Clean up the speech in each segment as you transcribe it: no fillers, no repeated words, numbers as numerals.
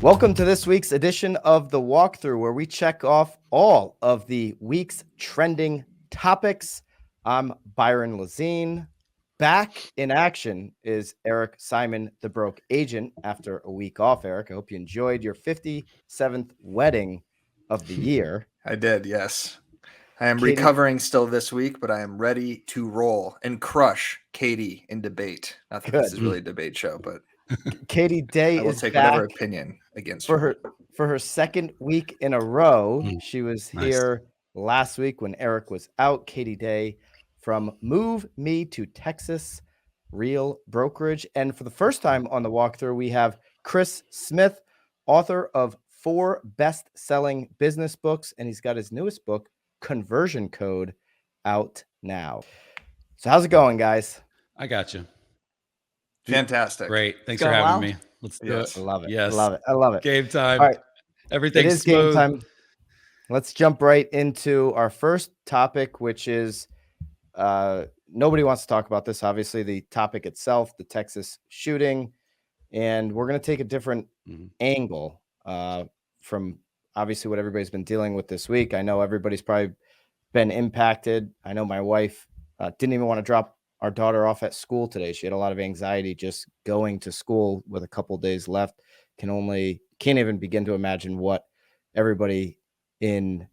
Welcome to this week's edition of The Walkthrough, where we check off all of the week's trending topics. I'm Byron Lazine. Back in action is Eric Simon, the broke agent, after a week off. Eric, I hope you enjoyed your 57th wedding of the year. I did, yes. I am recovering still this week, but I am ready to roll and crush Katie in debate. Not that this is really a debate show, but Katie Day I will is take back whatever opinion against for her second week in a row. She was Nice. here last week when Eric was out. Katie Day from Move Me to Texas Real Brokerage. And for the first time on the walkthrough, we have Chris Smith, author of 4 best-selling business books, and he's got his newest book, Conversion Code, out now. So how's it going, guys? I got you. Fantastic. Great. Thanks for having me. Let's do Yes. it. I love it. Yes. I love it. I love it. Game time. All right. Everything's It is smooth. game time. Let's jump right into our first topic, which is nobody wants to talk about this. Obviously, the topic itself, the Texas shooting, and we're going to take a different angle from obviously what everybody's been dealing with this week. I know everybody's probably been impacted. I know my wife didn't even want to drop our daughter off at school today. She had a lot of anxiety just going to school with a couple days left. Can't even begin to imagine what everybody in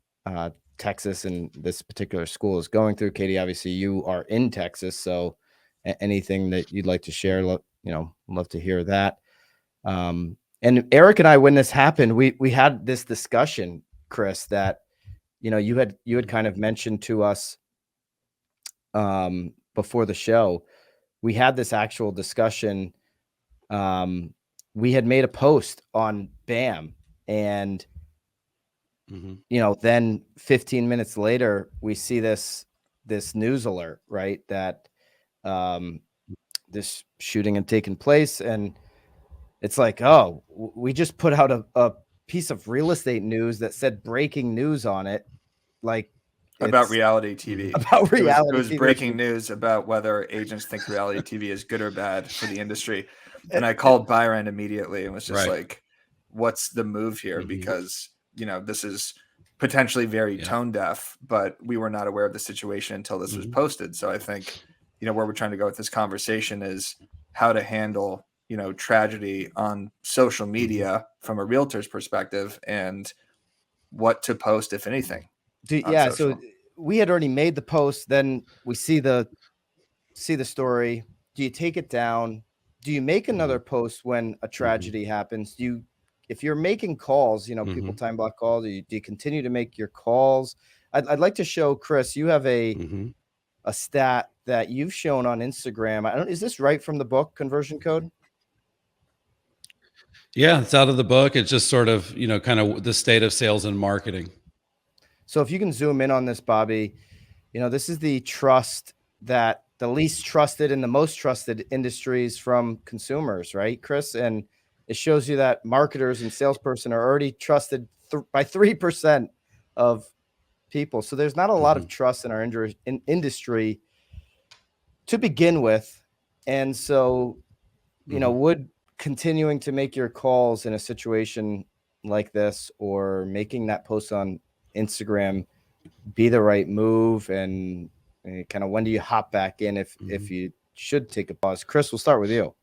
Texas and this particular school is going through. Katie, obviously you are in Texas, so anything that you'd like to share, love to hear that. And Eric and I, when this happened, we had this discussion, Chris, that you had kind of mentioned to us before the show. We had this actual discussion. We had made a post on BAM, and then 15 minutes later, we see this news alert, right? That this shooting had taken place, and it's like, oh, we just put out a piece of real estate news that said breaking news on it, like about reality TV. About reality it was TV. breaking news about whether agents think reality TV is good or bad for the industry. And I called Byron immediately and was just like, what's the move here? Because, this is potentially very tone deaf, but we were not aware of the situation until this was posted. So I think, where we're trying to go with this conversation is how to handle, tragedy on social media from a realtor's perspective and what to post, if anything. So we had already made the post. Then we see the story. Do you take it down? Do you make another post when a tragedy happens? If you're making calls, people time block calls, do you continue to make your calls? I'd like to show Chris, you have a stat that you've shown on Instagram. Is this right from the book Conversion Code? Yeah, it's out of the book. It's just sort of, kind of the state of sales and marketing. So if you can zoom in on this, Bobby, this is the trust that the least trusted and the most trusted industries from consumers, right, Chris? And it shows you that marketers and salesperson are already trusted by 3% of people. So there's not a lot of trust in our industry to begin with. And so, would continuing to make your calls in a situation like this or making that post on Instagram be the right move? And kind of when do you hop back in if you should take a pause? Chris, we'll start with you.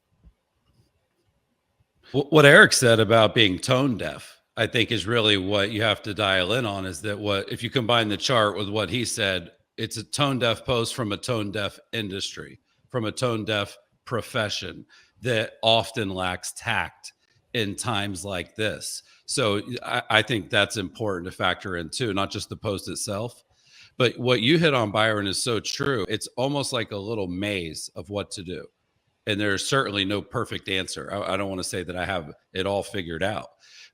What Eric said about being tone deaf, I think is really what you have to dial in on, is that if you combine the chart with what he said, it's a tone deaf post from a tone deaf industry, from a tone deaf profession that often lacks tact in times like this. So I think that's important to factor in too, not just the post itself, but what you hit on, Byron, is so true. It's almost like a little maze of what to do. And there's certainly no perfect answer. I don't want to say that I have it all figured out,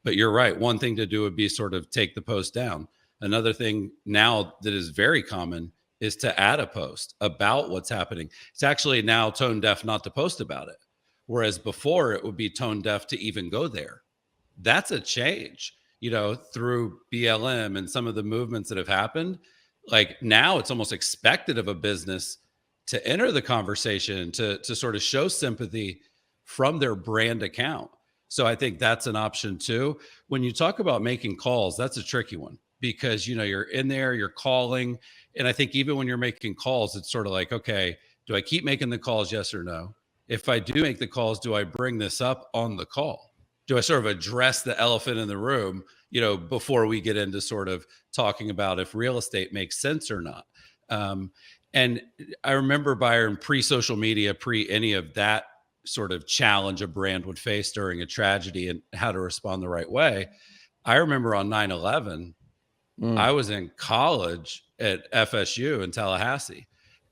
but you're right. One thing to do would be sort of take the post down. Another thing now that is very common is to add a post about what's happening. It's actually now tone deaf not to post about it. Whereas before it would be tone deaf to even go there. That's a change, through BLM and some of the movements that have happened. Like now it's almost expected of a business to enter the conversation, to sort of show sympathy from their brand account. So I think that's an option too. When you talk about making calls, that's a tricky one because you're in there, you're calling. And I think even when you're making calls, it's sort of like, okay, do I keep making the calls? Yes or no? If I do make the calls, do I bring this up on the call? Do I sort of address the elephant in the room, before we get into sort of talking about if real estate makes sense or not? And I remember, Byron, pre-social media, pre any of that sort of challenge a brand would face during a tragedy and how to respond the right way. I remember on 9/11, I was in college at FSU in Tallahassee,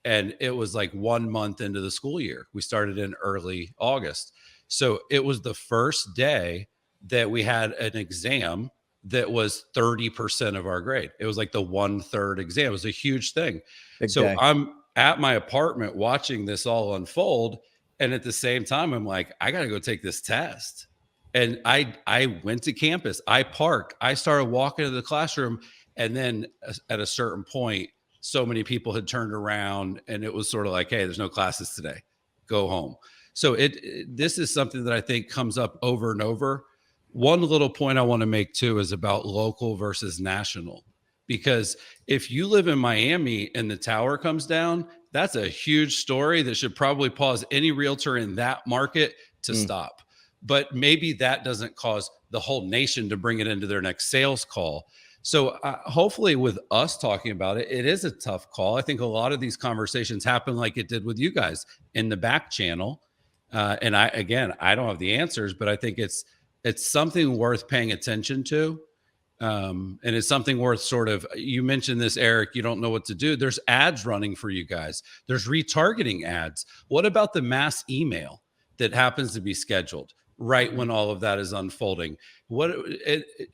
and it was like 1 month into the school year. We started in early August. So it was the first day that we had an exam that was 30% of our grade. It was like the 1/3 exam. It was a huge thing. Big So day. I'm at my apartment watching this all unfold. And at the same time, I'm like, I got to go take this test. And I went to campus. I parked. I started walking to the classroom. And then at a certain point, so many people had turned around and it was sort of like, hey, there's no classes today. Go home. So this is something that I think comes up over and over. One little point I want to make too is about local versus national. Because if you live in Miami and the tower comes down, that's a huge story that should probably cause any realtor in that market to stop. But maybe that doesn't cause the whole nation to bring it into their next sales call. So hopefully with us talking about it, it is a tough call. I think a lot of these conversations happen like it did with you guys in the back channel. And I don't have the answers, but I think it's something worth paying attention to. And it's something worth sort of, you mentioned this, Eric, you don't know what to do. There's ads running for you guys. There's retargeting ads. What about the mass email that happens to be scheduled right when all of that is unfolding?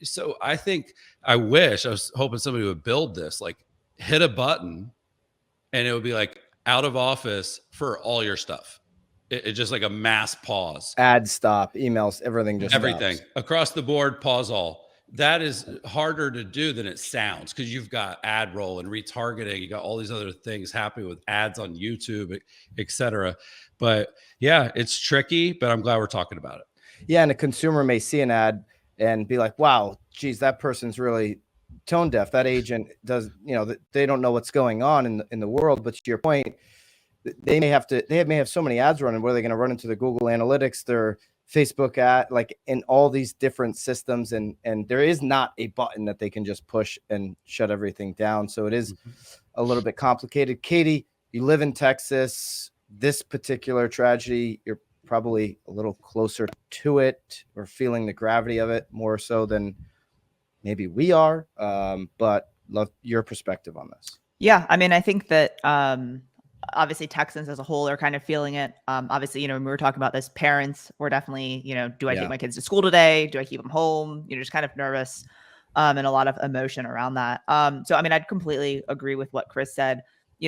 So I was hoping somebody would build this, like hit a button and it would be like out of office for all your stuff. It's just like a mass pause. Ad stop, emails, everything just everything stops. Across the board, pause all. That is harder to do than it sounds because you've got ad roll and retargeting. You got all these other things happening with ads on YouTube, et cetera. But yeah, it's tricky, but I'm glad we're talking about it. Yeah. And a consumer may see an ad and be like, wow, geez, that person's really tone deaf. That agent does, they don't know what's going on in the world. But to your point, they may have so many ads running. What are they going to run into the Google Analytics, their Facebook ad, like in all these different systems? And there is not a button that they can just push and shut everything down. So it is a little bit complicated. Katie, you live in Texas. This particular tragedy, you're probably a little closer to it or feeling the gravity of it more so than maybe we are. But love your perspective on this. Yeah. I mean, I think that, obviously Texans as a whole are kind of feeling it. Obviously, when we were talking about this, parents were definitely, do I take my kids to school today? Do I keep them home? Just kind of nervous, and a lot of emotion around that. So, I mean, I'd completely agree with what Chris said.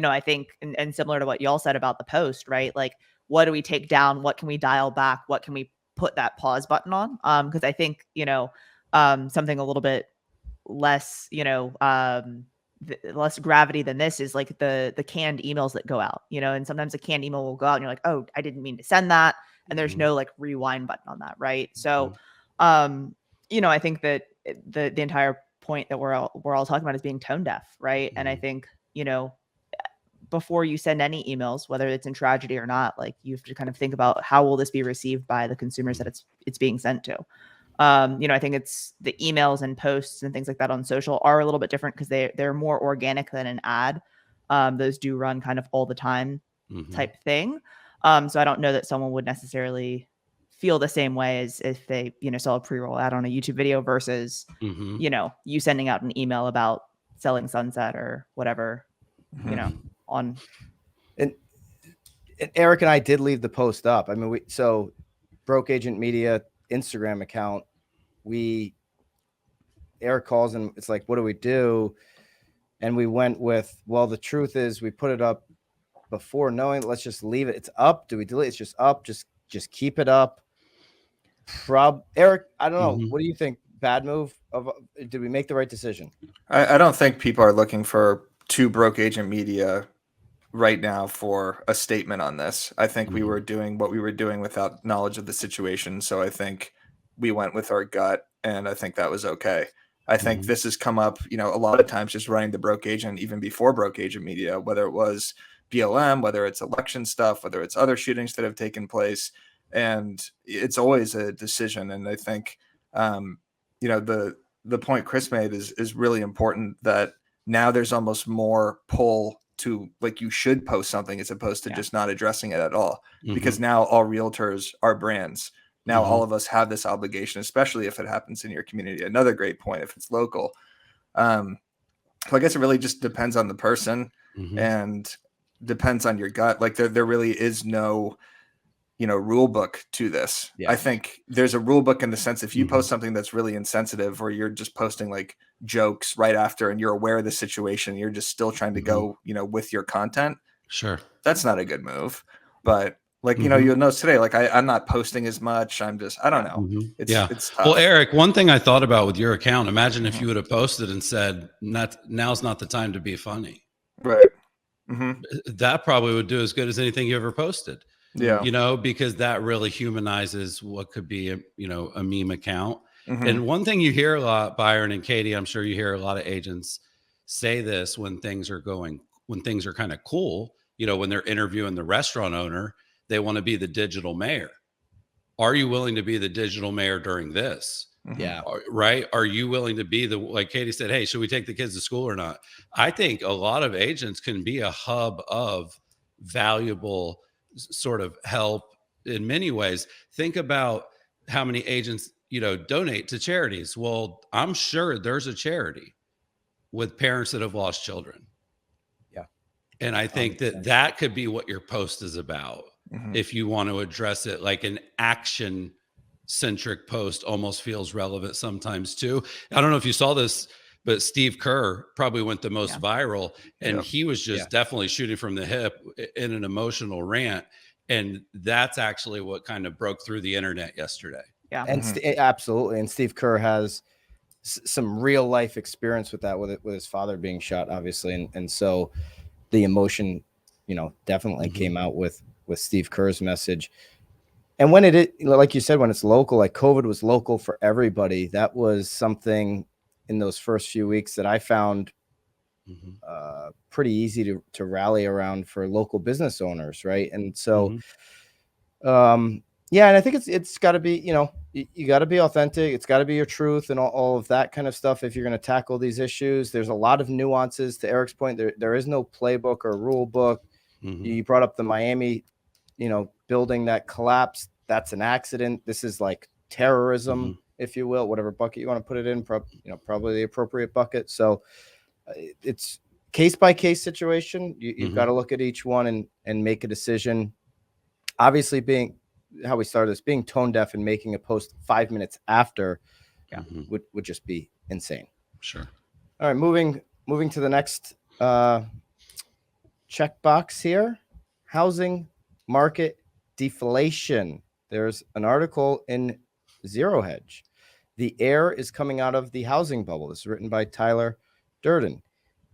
I think, and similar to what y'all said about the post, right? Like, what do we take down? What can we dial back? What can we put that pause button on? Because I think, something a little bit less, less gravity than this is like the canned emails that go out, and sometimes a canned email will go out and you're like, oh, I didn't mean to send that. And there's no like rewind button on that. Right. So, I think that the entire point that we're all talking about is being tone deaf. Right. And I think, before you send any emails, whether it's in tragedy or not, like you have to kind of think about how will this be received by the consumers that it's being sent to. I think it's the emails and posts and things like that on social are a little bit different because they're more organic than an ad. Those do run kind of all the time type thing. So I don't know that someone would necessarily feel the same way as if they, saw a pre-roll ad on a YouTube video versus, you sending out an email about selling Sunset or whatever, on. And Eric and I did leave the post up. I mean, so Broke Agent Media Instagram account, Eric calls and it's like, what do we do? And we went with, well, the truth is we put it up before knowing, let's just leave it. It's up. Do we delete? It's just up. Just keep it up. Eric, I don't know. Mhm. What do you think? Bad move? Did we make the right decision? I don't think people are looking for two broke agent media right now for a statement on this. I think we Mhm. were doing what we were doing without knowledge of the situation. So I think we went with our gut, and I think that was okay. I think Mhm. this has come up, a lot of times just running the broke agent, even before broke agent media, whether it was BLM, whether it's election stuff, whether it's other shootings that have taken place. And it's always a decision. And I think, the point Chris made is really important, that now there's almost more pull to, like, you should post something as opposed to just not addressing it at all, because Mhm. now all realtors are brands. Now all Mhm. of us have this obligation, especially if it happens in your community. Another great point, if it's local. So I guess it really just depends on the person Mhm. and depends on your gut. Like there really is no rule book to this. Yeah. I think there's a rule book in the sense, if you Mhm. post something that's really insensitive, or you're just posting like jokes right after and you're aware of the situation, you're just still trying to Mhm. go, with your content, Sure. that's not a good move. But like, Mhm. you'll notice today, like I'm not posting as much. I don't know. Mhm. It's Yeah. it's Well, tough. Eric, one thing I thought about with your account, imagine if Mhm. you would have posted and said, now's not the time to be funny. Right. Hmm. That probably would do as good as anything you ever posted, Yeah. because that really humanizes what could be a meme account. Hmm. And one thing you hear a lot, Byron and Katie, I'm sure you hear a lot of agents say this when things are kind of cool, when they're interviewing the restaurant owner, they want to be the digital mayor. Are you willing to be the digital mayor during this? Hmm. Yeah. Right? Are you willing to be like Katie said, hey, should we take the kids to school or not? I think a lot of agents can be a hub of valuable sort of help in many ways. Think about how many agents, donate to charities. Well, I'm sure there's a charity with parents that have lost children. Yeah. And I think 100%. that could be what your post is about. Hmm. If you want to address it, like an action centric post almost feels relevant sometimes too. I don't know if you saw this, but Steve Kerr probably went the most viral, and Yep. he was just definitely shooting from the hip in an emotional rant. And that's actually what kind of broke through the internet yesterday. Yeah. And absolutely. And Steve Kerr has some real life experience with that, with his father being shot, obviously. And so the emotion, definitely came out with Steve Kerr's message. And when like you said, when it's local, like COVID was local for everybody, that was something in those first few weeks that I found pretty easy to rally around for local business owners. Right. And so, yeah, and I think it's got to be, you got to be authentic. It's got to be your truth and all of that kind of stuff. If you're going to tackle these issues, there's a lot of nuances. To Eric's point, there is no playbook or rule book. You brought up the Miami, building that collapsed. That's an accident. This is like terrorism, if you will, whatever bucket you want to put it in, probably the appropriate bucket. So it's case by case situation. You've got to look at each one and make a decision. Obviously, being how we started this, being tone deaf and making a post 5 minutes after would just be insane. Sure. All right, moving to the next checkbox here. Housing market deflation. There's an article in Zero Hedge. The air is coming out of the housing bubble. This is written by Tyler Durden.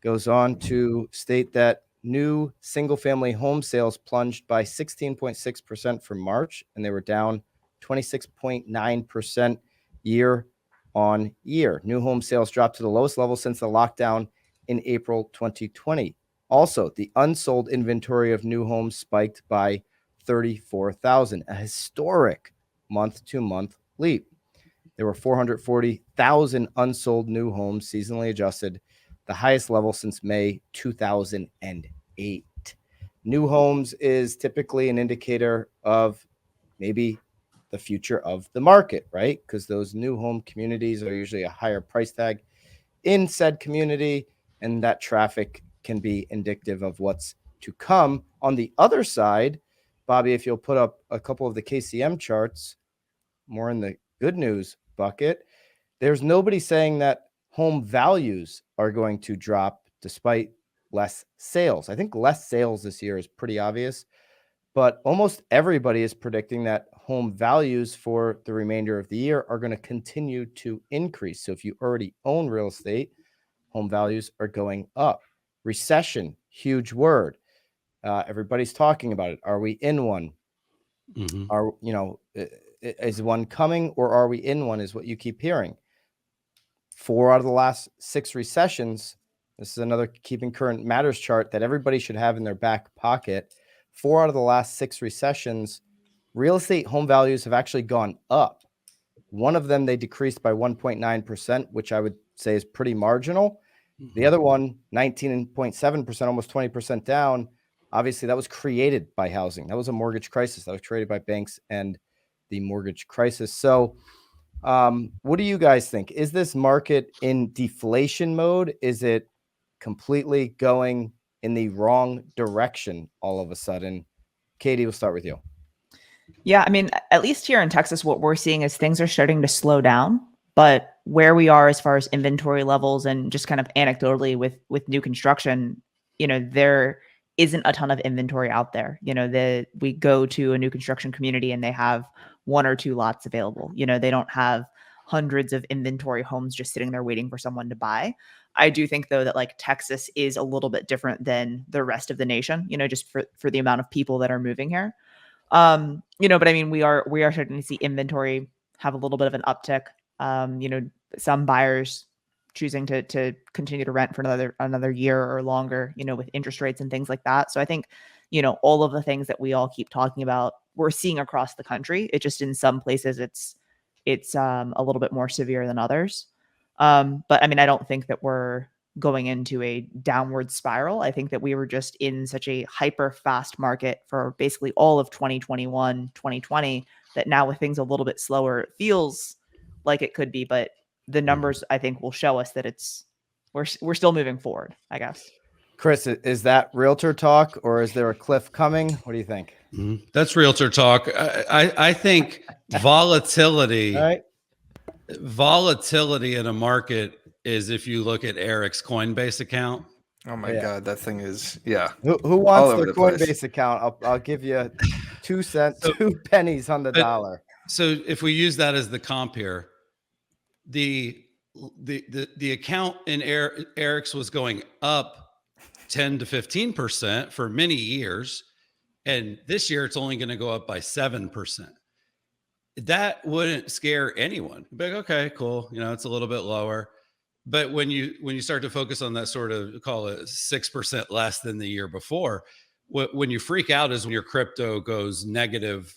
Goes on to state that new single-family home sales plunged by 16.6% for March, and they were down 26.9% year on year. New home sales dropped to the lowest level since the lockdown in April 2020. Also, the unsold inventory of new homes spiked by 34,000, a historic month-to-month leap. There were 440,000 unsold new homes, seasonally adjusted, the highest level since May 2008. New homes is typically an indicator of maybe the future of the market, right? Because those new home communities are usually a higher price tag in said community, and that traffic can be indicative of what's to come. On the other side, Bobby, if you'll put up a couple of the KCM charts, more in the good news bucket, there's nobody saying that home values are going to drop despite less sales. I think less sales this year is pretty obvious, but almost everybody is predicting that home values for the remainder of the year are going to continue to increase. So if you already own real estate, home values are going up. Recession, huge word. Everybody's talking about it. Are we in one? Are, is one coming, or are we in one, is what you keep hearing. 4 out of the last 6 recessions, this is another keeping current matters chart that everybody should have in their back pocket. 4 out of the last 6 recessions, real estate home values have actually gone up. One of them, they decreased by 1.9%, which I would say is pretty marginal. The other one, 19.7%, almost 20% down. Obviously, that was created by housing. That was a mortgage crisis that was created by banks and the mortgage crisis. So what do you guys think? Is this market in deflation mode? Is it completely going in the wrong direction all of a sudden? Katie, we'll start with you. Yeah, I mean, at least here in Texas, what we're seeing is things are starting to slow down. But where we are as far as inventory levels and just kind of anecdotally with new construction, there isn't a ton of inventory out there. We go to a new construction community and they have 1 or 2 lots available. They don't have hundreds of inventory homes just sitting there waiting for someone to buy. I do think though that like Texas is a little bit different than the rest of the nation, just for the amount of people that are moving here. But I mean, we are starting to see inventory have a little bit of an uptick. Some buyers choosing to continue to rent for another year or longer, with interest rates and things like that. So I think, all of the things that we all keep talking about, we're seeing across the country. It just in some places it's a little bit more severe than others. But I mean, I don't think that we're going into a downward spiral. I think that we were just in such a hyper fast market for basically all of 2021, 2020, that now with things a little bit slower, it feels like it could be, but the numbers I think will show us that we're still moving forward, I guess. Chris, is that realtor talk or is there a cliff coming? What do you think? That's realtor talk. I think volatility, All right. Volatility in a market is if you look at Eric's Coinbase account. Oh my God, that thing is, yeah. Who wants their Coinbase account? I'll give you 2 cents, 2 pennies on the dollar. So if we use that as the comp here, the account in Eric's was going up 10 to 15% for many years. And this year it's only going to go up by 7%. That wouldn't scare anyone. You'd be like, okay, cool. It's a little bit lower. But when you start to focus on that sort of, call it 6% less than the year before, when you freak out is when your crypto goes negative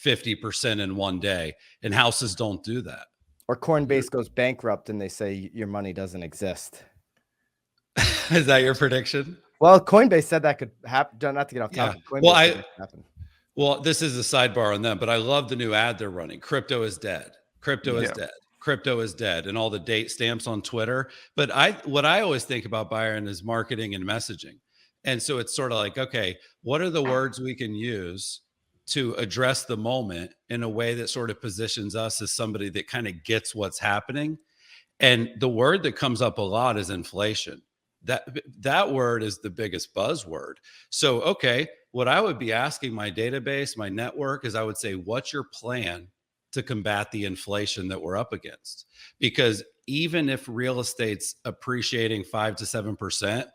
50% in one day, and houses don't do that. Or Coinbase goes bankrupt and they say your money doesn't exist. Is that your prediction? Well, Coinbase said that could happen. Not to get off topic. Yeah. Well, this is a sidebar on them, but I love the new ad they're running. Crypto is dead. Crypto is dead. Crypto is dead, and all the date stamps on Twitter. But what I always think about, Byron, is marketing and messaging. And so it's sort of like, okay, what are the words we can use to address the moment in a way that sort of positions us as somebody that kind of gets what's happening? And the word that comes up a lot is inflation. That word is the biggest buzzword. So, okay, what I would be asking my database, my network, is I would say, what's your plan to combat the inflation that we're up against? Because even if real estate's appreciating 5 to 7%,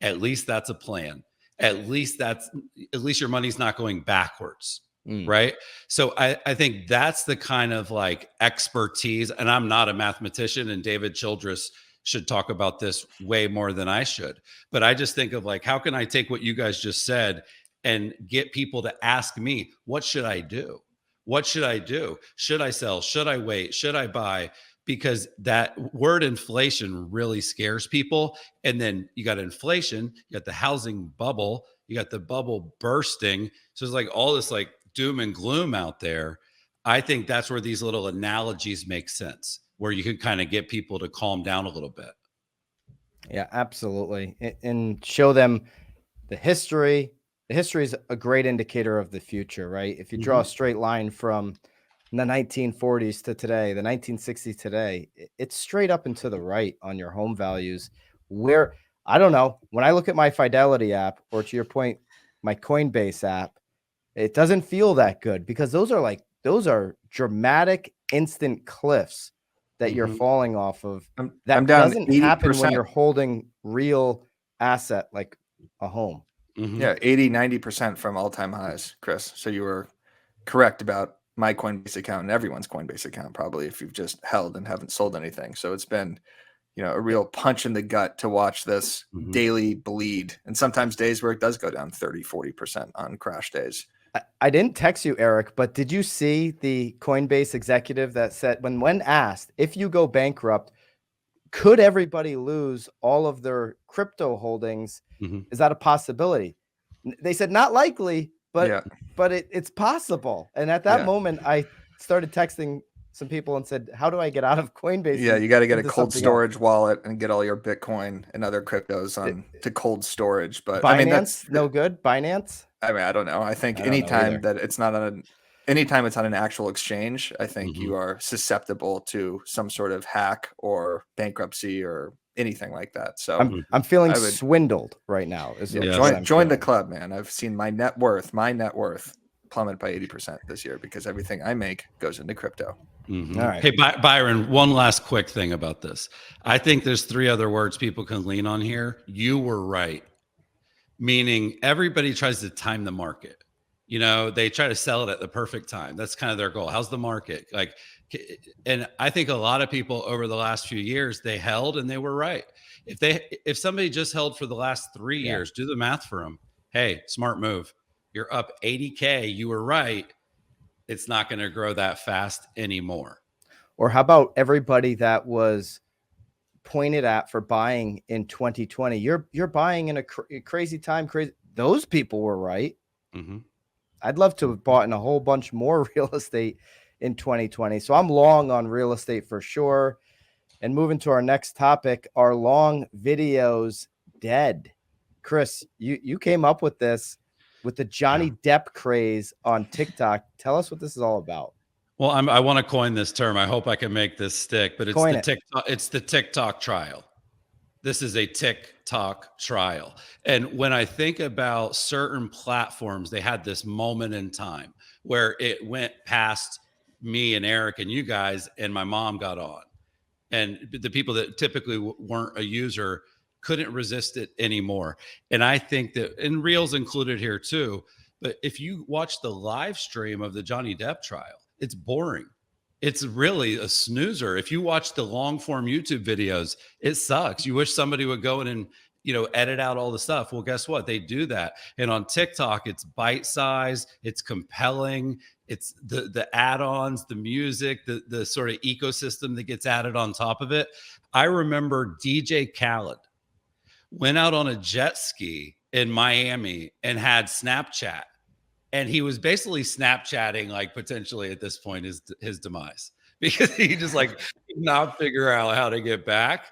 at least that's a plan. At least your money's not going backwards. Right. So I think that's the kind of like expertise. And I'm not a mathematician, and David Childress should talk about this way more than I should. But I just think of like, how can I take what you guys just said and get people to ask me, what should I do? What should I do? Should I sell? Should I wait? Should I buy? Because that word inflation really scares people. And then you got inflation, you got the housing bubble, you got the bubble bursting. So it's like all this like doom and gloom out there. I think that's where these little analogies make sense, where you can kind of get people to calm down a little bit. Yeah, absolutely. And show them the history. The history is a great indicator of the future, right? If you draw a straight line from the 1940s to today, the 1960s today, it's straight up and to the right on your home values. Where, I don't know, when I look at my Fidelity app, or to your point, my Coinbase app, it doesn't feel that good, because those are like those are dramatic instant cliffs that you're falling off of. That I'm down doesn't happen when 80%. you're holding real asset like a home. Yeah, 80-90% from all-time highs, Chris. So you were correct about my Coinbase account and everyone's Coinbase account, probably, if you've just held and haven't sold anything. So it's been, a real punch in the gut to watch this daily bleed, and sometimes days where it does go down 30-40% on crash days. I didn't text you, Eric, but did you see the Coinbase executive that said when asked if you go bankrupt, could everybody lose all of their crypto holdings? Is that a possibility? They said not likely, but it's possible. And at that moment, I started texting some people and said, how do I get out of Coinbase? Yeah, you got to get a cold storage wallet and get all your Bitcoin and other cryptos to cold storage. But Binance, I mean, that's no good. Binance. I mean, I don't know. I think anytime that it's not anytime it's on an actual exchange, I think you are susceptible to some sort of hack or bankruptcy or anything like that. So I'm feeling swindled right now. Join the club, man. I've seen my net worth plummet by 80% this year because everything I make goes into crypto. All right. Hey, Byron, one last quick thing about this. I think there's 3 other words people can lean on here. You were right. Meaning everybody tries to time the market. They try to sell it at the perfect time. That's kind of their goal. How's the market? And I think a lot of people over the last few years, they held and they were right. If somebody just held for the last 3 years, do the math for them. Hey, smart move. You're up 80K. You were right. It's not going to grow that fast anymore. Or how about everybody that was pointed at for buying in 2020? You're buying in a crazy time. Those people were right. I'd love to have bought in a whole bunch more real estate in 2020. So I'm long on real estate for sure. And moving to our next topic, are long videos dead? Chris, you came up with this with the Johnny Depp craze on TikTok. Tell us what this is all about. Well, I want to coin this term. I hope I can make this stick, but it's the TikTok trial. This is a TikTok trial. And when I think about certain platforms, they had this moment in time where it went past me and Eric and you guys, and my mom got on. And the people that typically weren't a user couldn't resist it anymore. And I think that, and Reels included here too, but if you watch the live stream of the Johnny Depp trial, it's boring. It's really a snoozer. If you watch the long form YouTube videos, it sucks. You wish somebody would go in and, edit out all the stuff. Well, guess what? They do that. And on TikTok, it's bite size, it's compelling. It's the add-ons, the music, the sort of ecosystem that gets added on top of it. I remember DJ Khaled went out on a jet ski in Miami and had Snapchat. And he was basically Snapchatting, like potentially at this point his demise, because he just could not figure out how to get back.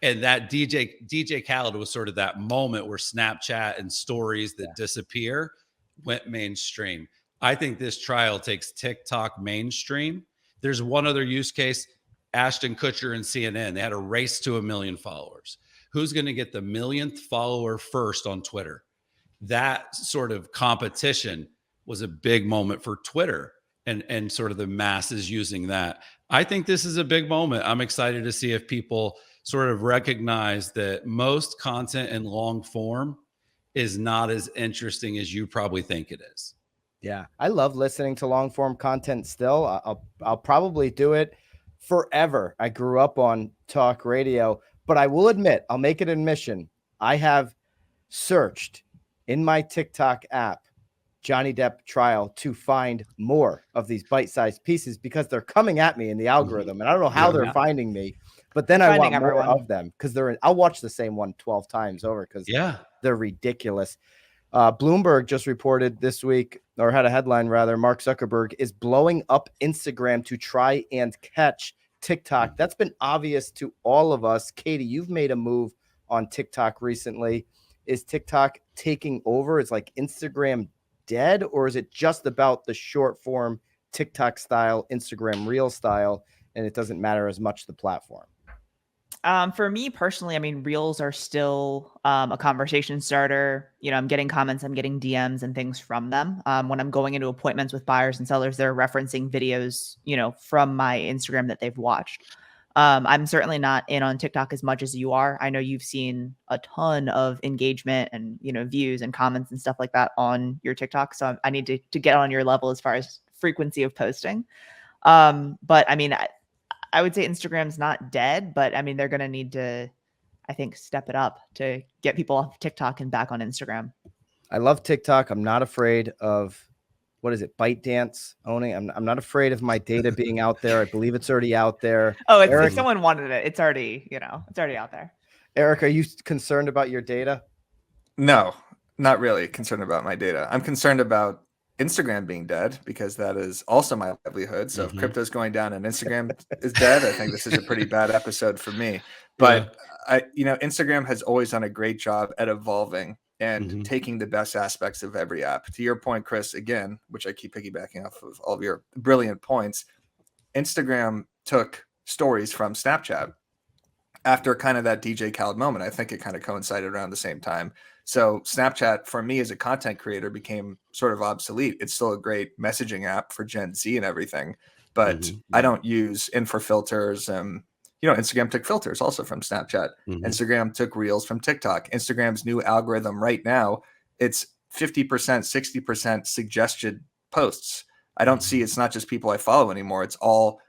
And that DJ Khaled was sort of that moment where Snapchat and stories that disappear went mainstream. I think this trial takes TikTok mainstream. There's one other use case, Ashton Kutcher and CNN. They had a race to 1 million followers. Who's going to get the 1,000,000th follower first on Twitter? That sort of competition was a big moment for Twitter and sort of the masses using that. I think this is a big moment. I'm excited to see if people sort of recognize that most content in long form is not as interesting as you probably think it is. Yeah, I love listening to long form content still. I'll probably do it forever. I grew up on talk radio, but I will admit, I'll make an admission. I have searched in my TikTok app Johnny Depp trial to find more of these bite-sized pieces because they're coming at me in the algorithm, and I don't know how they're finding me, but then I want more of them because I'll watch the same one 12 times over because they're ridiculous. Bloomberg just reported this week, or had a headline rather, Mark Zuckerberg is blowing up Instagram to try and catch TikTok. That's been obvious to all of us. Katie, you've made a move on TikTok recently. Is TikTok taking over? Is Instagram dead, or is it just about the short form TikTok style, Instagram reel style, and it doesn't matter as much the platform? For me personally, I mean, reels are still a conversation starter. You know, I'm getting comments, I'm getting DMs and things from them. When I'm going into appointments with buyers and sellers, they're referencing videos, you know, from my Instagram that they've watched. I'm certainly not in on TikTok as much as you are. I know you've seen a ton of engagement and, you know, views and comments and stuff like that on your TikTok. So I need to get on your level as far as frequency of posting. But I mean, I would say Instagram's not dead, but I mean, they're going to need to, I think, step it up to get people off TikTok and back on Instagram. I love TikTok. I'm not afraid of, what is it, ByteDance owning. I'm not afraid of my data being out there. I believe it's already out there. Oh, Eric, if someone wanted it, it's already, you know, it's already out there. Eric, are you concerned about your data? No, not really concerned about my data. I'm concerned about Instagram being dead because that is also my livelihood. So if crypto's going down and Instagram is dead, I think this is a pretty bad episode for me. But Instagram has always done a great job at evolving and taking the best aspects of every app. To your point, Chris, again, which I keep piggybacking off of all of your brilliant points, Instagram took stories from Snapchat after kind of that DJ Khaled moment. I think it kind of coincided around the same time. So Snapchat, for me as a content creator, became sort of obsolete. It's still a great messaging app for Gen Z and everything, but I don't use info filters. Instagram took filters also from Snapchat. Instagram took reels from TikTok. Instagram's new algorithm right now, it's 50%, 60% suggested posts. I don't see, it's not just people I follow anymore. It's all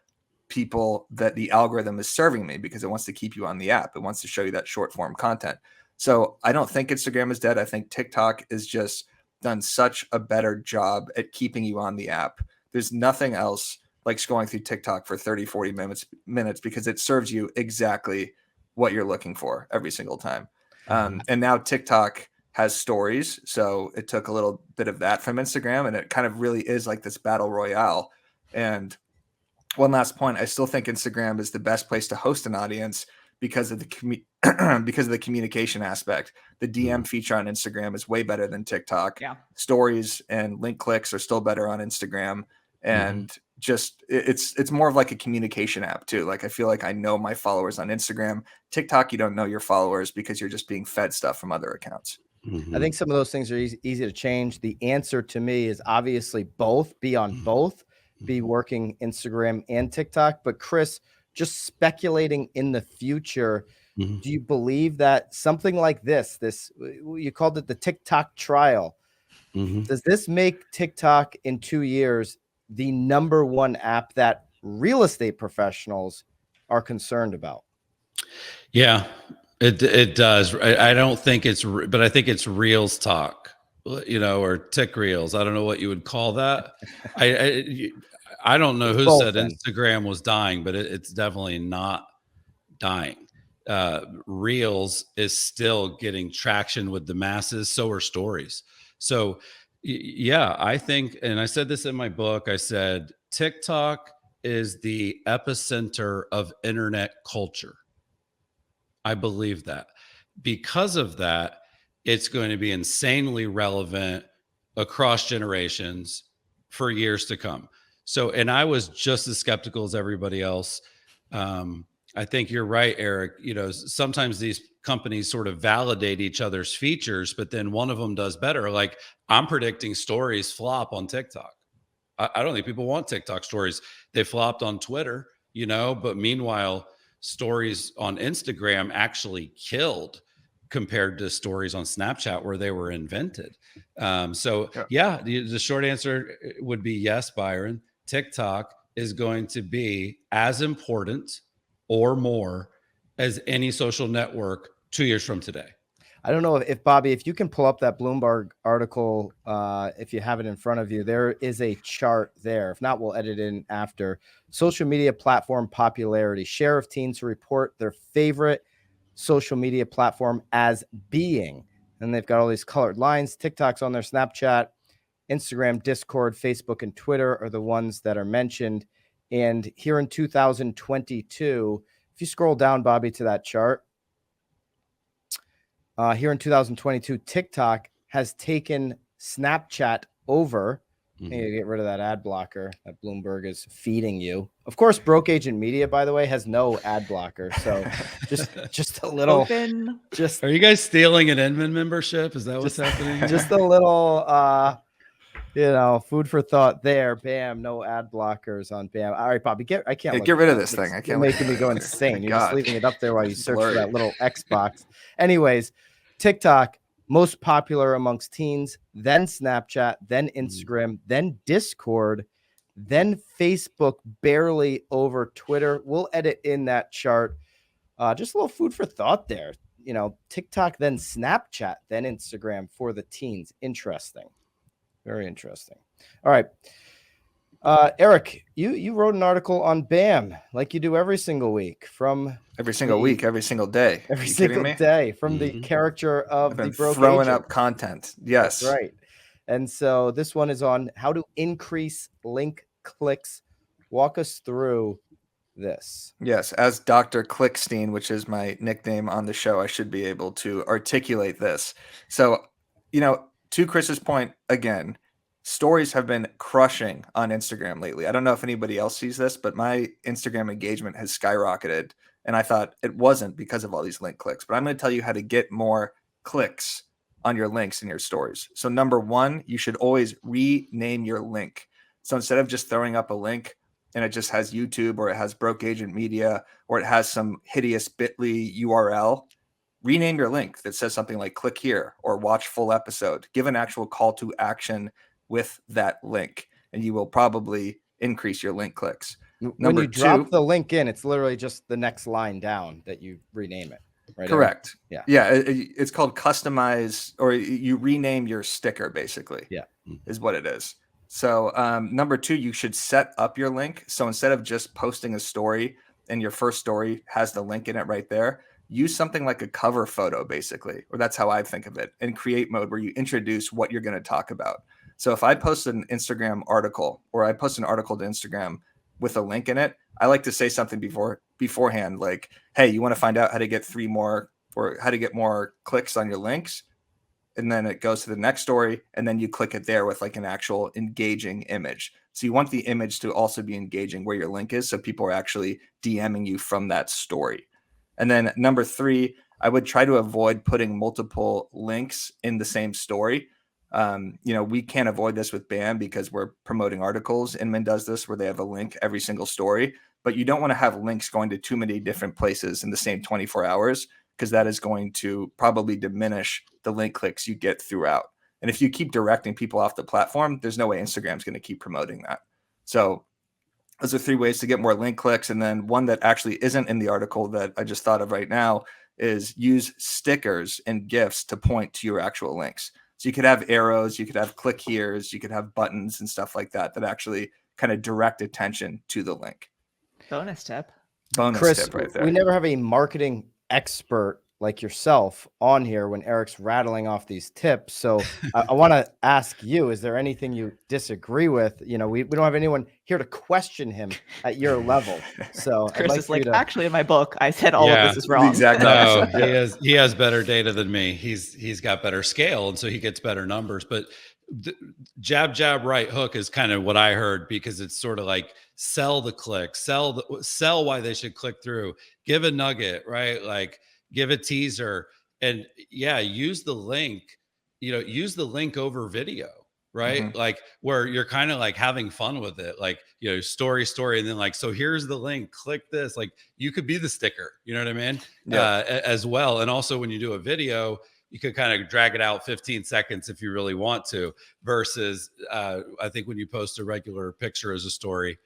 people that the algorithm is serving me because it wants to keep you on the app. It wants to show you that short form content. So I don't think Instagram is dead. I think TikTok is just done such a better job at keeping you on the app. There's nothing else like scrolling through TikTok for 30, 40 minutes because it serves you exactly what you're looking for every single time. And now TikTok has stories. So it took a little bit of that from Instagram, and it kind of really is like this battle royale. And one last point, I still think Instagram is the best place to host an audience because of the communication aspect. The DM feature on Instagram is way better than TikTok. Yeah. Stories and link clicks are still better on Instagram, and just it's more of like a communication app too. Like I feel like I know my followers on Instagram. TikTok, you don't know your followers because you're just being fed stuff from other accounts. I think some of those things are easy to change. The answer to me is obviously both. Be on both. Be working Instagram and TikTok. But Chris, just speculating in the future, do you believe that something like this, you called it the TikTok trial, does this make TikTok in 2 years the #1 app that real estate professionals are concerned about? Yeah, it does. I don't think it's, but I think it's Reels talk, or Tick Reels. I don't know what you would call that. I don't know who said Instagram was dying, but it's definitely not dying. Reels is still getting traction with the masses. So are stories. So yeah, I think, and I said this in my book, I said TikTok is the epicenter of internet culture. I believe that. Because of that, it's going to be insanely relevant across generations for years to come. So, and I was just as skeptical as everybody else. I think you're right, Eric. Sometimes these companies sort of validate each other's features, but then one of them does better. Like I'm predicting stories flop on TikTok. I don't think people want TikTok stories. They flopped on Twitter, but meanwhile, stories on Instagram actually killed compared to stories on Snapchat where they were invented. The short answer would be yes, Byron. TikTok is going to be as important or more as any social network 2 years from today. I don't know if Bobby, if you can pull up that Bloomberg article, if you have it in front of you, there is a chart there. If not, we'll edit it in after. Social media platform popularity, share of teens who report their favorite social media platform as being, and they've got all these colored lines. TikTok's on their Snapchat, Instagram, Discord, Facebook, and Twitter are the ones that are mentioned. And here in 2022, if you scroll down, Bobby, to that chart, here in 2022, TikTok has taken Snapchat over You need to get rid of that ad blocker that Bloomberg is feeding you. Of course, Broke Agent Media, by the way, has no ad blocker. So just a little. Open. Just Are you guys stealing an Inman membership? Is that what's happening? Just a little food for thought there. Bam, no ad blockers on Bam. All right, Bobby, get rid of this thing. I can't. You're making me go insane. You're just leaving it up there while you search blurry. for that little Xbox. Anyways, TikTok, most popular amongst teens, then Snapchat, then Instagram, then Discord, then Facebook, barely over Twitter. We'll edit in that chart. Just a little food for thought there. TikTok, then Snapchat, then Instagram for the teens. Interesting. Very interesting. All right. Eric, you wrote an article on BAM like you do every single week every single week, every single day. Every single day from the character of the broke throwing agent. up content. Yes. That's right. And so this one is on how to increase link clicks. Walk us through this. Yes, as Dr. Clickstein, which is my nickname on the show, I should be able to articulate this. So, to Chris's point, again, stories have been crushing on Instagram lately. I don't know if anybody else sees this, but my Instagram engagement has skyrocketed. And I thought it wasn't because of all these link clicks. But I'm going to tell you how to get more clicks on your links in your stories. So number one, you should always rename your link. So instead of just throwing up a link and it just has YouTube or it has Broke Agent Media or it has some hideous bit.ly URL, rename your link that says something like click here or watch full episode. Give an actual call to action with that link, and you will probably increase your link clicks. When you drop the link in, it's literally just the next line down that you rename it. Right? Correct. Eric? Yeah. It's called customize, or you rename your sticker, basically. Yeah. Is what it is. So number two, you should set up your link. So instead of just posting a story and your first story has the link in it right there, use something like a cover photo, basically, or that's how I think of it, in create mode, where you introduce what you're going to talk about. So if I post an Instagram article or I post an article to Instagram with a link in it, I like to say something beforehand, like, hey, you want to find out how to get 3 more or how to get more clicks on your links? And then it goes to the next story, and then you click it there with like an actual engaging image. So you want the image to also be engaging where your link is, so people are actually DMing you from that story. And then number 3, I would try to avoid putting multiple links in the same story. We can't avoid this with BAM because we're promoting articles. Inman does this where they have a link every single story, but you don't want to have links going to too many different places in the same 24 hours, because that is going to probably diminish the link clicks you get throughout. And if you keep directing people off the platform, there's no way Instagram's going to keep promoting that. So those are 3 ways to get more link clicks. And then one that actually isn't in the article that I just thought of right now is use stickers and GIFs to point to your actual links. So you could have arrows, you could have click here's, you could have buttons and stuff like that actually kind of direct attention to the link. Bonus tip. Chris, tip right there. We never have a marketing expert like yourself on here when Eric's rattling off these tips. So I want to ask you, is there anything you disagree with? We don't have anyone here to question him at your level. So Chris is like, actually, in my book, I said all of this is wrong. Exactly. No, he has better data than me. He's got better scale, and so he gets better numbers. But jab, right hook is kind of what I heard, because it's sort of like sell the click, sell why they should click through, give a nugget, right? Like give a teaser, and use the link, use the link over video, right? Mm-hmm. Like where you're kind of like having fun with it, like, story, and then like, so here's the link, click this, like you could be the sticker, you know what I mean? Yeah. As well. And also when you do a video, you could kind of drag it out 15 seconds if you really want to, versus I think when you post a regular picture as a story,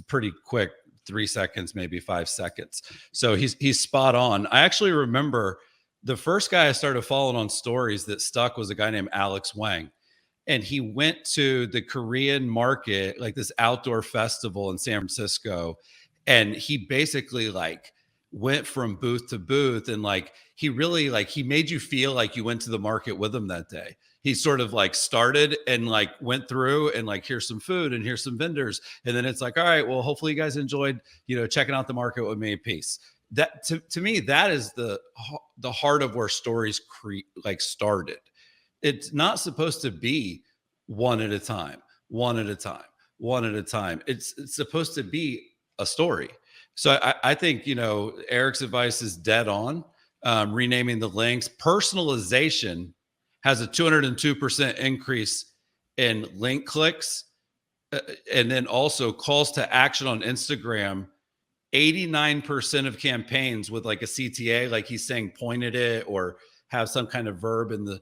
pretty quick, 3 seconds, maybe 5 seconds. So he's spot on. I actually remember the first guy I started following on stories that stuck was a guy named Alex Wang. And he went to the Korean market, like this outdoor festival in San Francisco. And he basically like went from booth to booth, and like he really like he made you feel like you went to the market with him that day. He sort of like started and like went through and like, here's some food and here's some vendors, and then it's like, all right, well, hopefully you guys enjoyed checking out the market with me. Peace. That to me, that is the heart of where stories started. It's not supposed to be one at a time. one at a time, one at a time. It's supposed to be a story. So I think, Eric's advice is dead on. Renaming the links. Personalization has a 202% increase in link clicks. And then also calls to action on Instagram. 89% of campaigns with like a CTA, like he's saying, point at it or have some kind of verb in the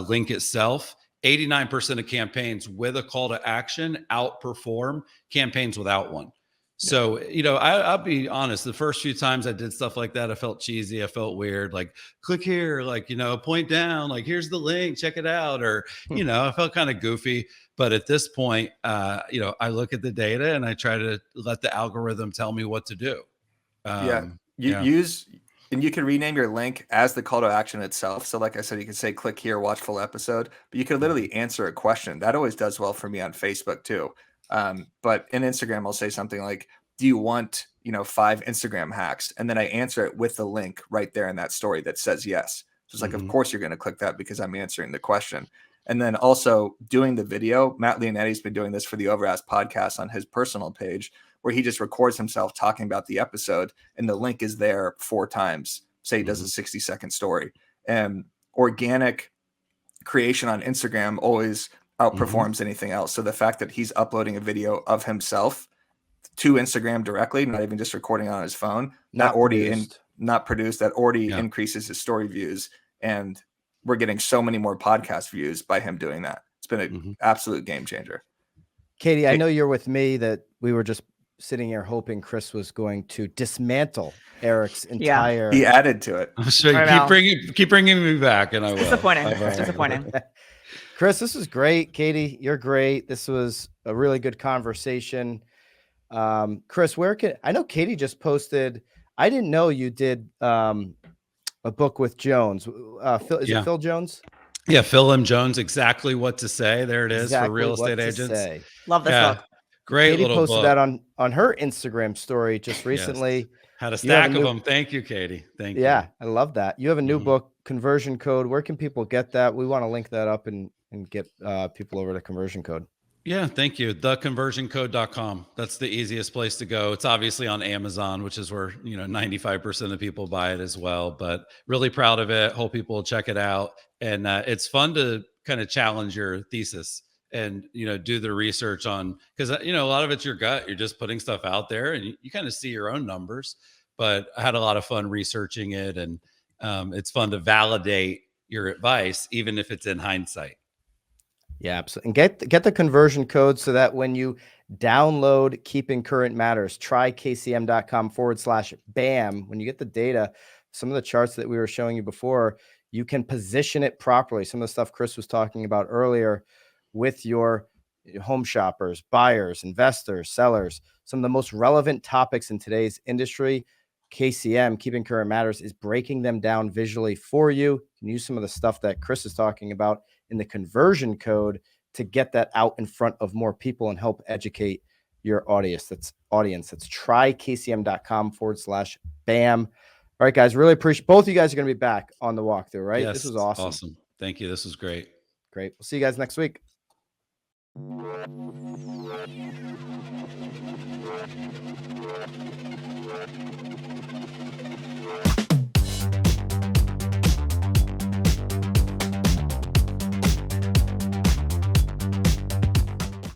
link itself. 89% of campaigns with a call to action outperform campaigns without one. So, I'll be honest. The first few times I did stuff like that, I felt cheesy. I felt weird. Like, click here, like, point down, like, here's the link, check it out. Or, I felt kind of goofy. But at this point, I look at the data and I try to let the algorithm tell me what to do. Use, and you can rename your link as the call to action itself. So like I said, you can say, click here, watch full episode, but you can literally answer a question. That always does well for me on Facebook too. But in Instagram, I'll say something like, do you want, 5 Instagram hacks? And then I answer it with the link right there in that story that says yes. So it's like, of course you're going to click that because I'm answering the question. And then also doing the video, Matt Leonetti's been doing this for the Overask podcast on his personal page, where he just records himself talking about the episode and the link is there 4 times. Say he does a 60-second story. And organic creation on Instagram always outperforms anything else. So the fact that he's uploading a video of himself to Instagram directly, not even just recording on his phone, not produced, that already increases his story views. And we're getting so many more podcast views by him doing that. It's been an absolute game changer. Katie, I know you're with me that we were just sitting here hoping Chris was going to dismantle Eric's entire. He added to it. I'm sure you keep bringing me back, and I will. Disappointing. It's disappointing. Chris, this was great. Katie, you're great. This was a really good conversation. Chris, I know Katie just posted. I didn't know you did a book with Jones. Is it Phil Jones? Yeah, Phil M. Jones, Exactly What to Say. There it is, for real estate agents. Love this book. Great. Katie little posted book. that on her Instagram story just recently. Yes. Had a stack of them. Thank you, Katie. Thank you. Yeah, I love that. You have a new book, Conversion Code. Where can people get that? We want to link that up and get people over to Conversion Code. Yeah, thank you. Theconversioncode.com. That's the easiest place to go. It's obviously on Amazon, which is where 95% of people buy it as well. But really proud of it. Hope people will check it out. And it's fun to kind of challenge your thesis and do the research on, because a lot of it's your gut. You're just putting stuff out there, and you kind of see your own numbers. But I had a lot of fun researching it, and it's fun to validate your advice, even if it's in hindsight. Yeah, absolutely. And get the conversion code so that when you download Keeping Current Matters, try kcm.com/BAM. When you get the data, some of the charts that we were showing you before, you can position it properly. Some of the stuff Chris was talking about earlier with your home shoppers, buyers, investors, sellers, some of the most relevant topics in today's industry. KCM, Keeping Current Matters, is breaking them down visually for you. You can use some of the stuff that Chris is talking about in the conversion code to get that out in front of more people and help educate your audience. That's try kcm.com/BAM. All right, guys, really appreciate both of you guys are going to be back on the walkthrough, right? Yes, this was awesome. Awesome. Thank you. This was great. Great. We'll see you guys next week.